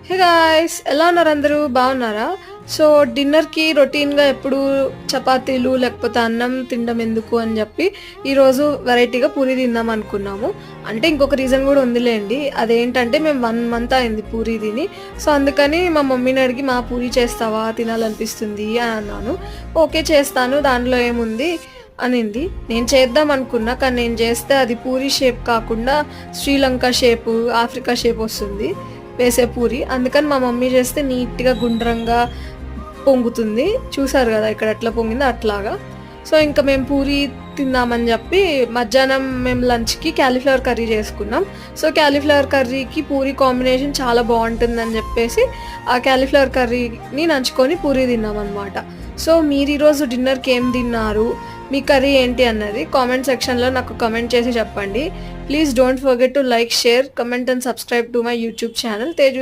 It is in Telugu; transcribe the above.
హే గాయ్స్, ఎలా ఉన్నారు అందరూ? బాగున్నారా? సో డిన్నర్‌కి రొటీన్‌గా ఎప్పుడు చపాతీలు లేకపోతే అన్నం తినడం ఎందుకు అని చెప్పి ఈరోజు వెరైటీగా పూరి తిందాం అనుకున్నాము. అంటే ఇంకొక రీజన్ కూడా ఉందిలేండి. అదేంటంటే మేము 1 మంత్ అయింది పూరి తిని. సో అందుకని మా మమ్మీని అడిగి మా పూరి చేస్తావా తినాలనిపిస్తుంది అని అన్నాను. ఓకే చేస్తాను దాంట్లో ఏముంది అనింది. నేను చేద్దాం అనుకున్నా కానీ నేను చేస్తే అది పూరి షేప్ కాకుండా శ్రీలంక షేపు, ఆఫ్రికా షేప్ వస్తుంది వేసే పూరి. అందుకని మా మమ్మీ చేస్తే నీట్‌గా గుండ్రంగా పొంగుతుంది. చూసారు గదా! ఇక్కడ ఎట్లా పొంగిందో అట్లాగా. సో, ఇంక మేము పూరి తిందామని జెప్పి మధ్యాహ్నం మేము లంచ్‌కి కాలీఫ్లవర్ కర్రీ చేసుకున్నాం. సో, కాలీఫ్లవర్ కర్రీకి పూరి కాంబినేషన్ చాలా బావుంటుందని జెప్పేసి ఆ కాలీఫ్లవర్ కర్రీని నంచుకొని పూరి తిన్నామనమాట. సో, మీరీరోజు డిన్నర్‌కి ఏం తిన్నారు? మీ కర్రీ ఏంటి అన్నది కామెంట్ సెక్షన్‌లో నాకు కామెంట్ చేసి చెప్పండి. Please don't forget to like, share, comment and subscribe to my YouTube channel Teju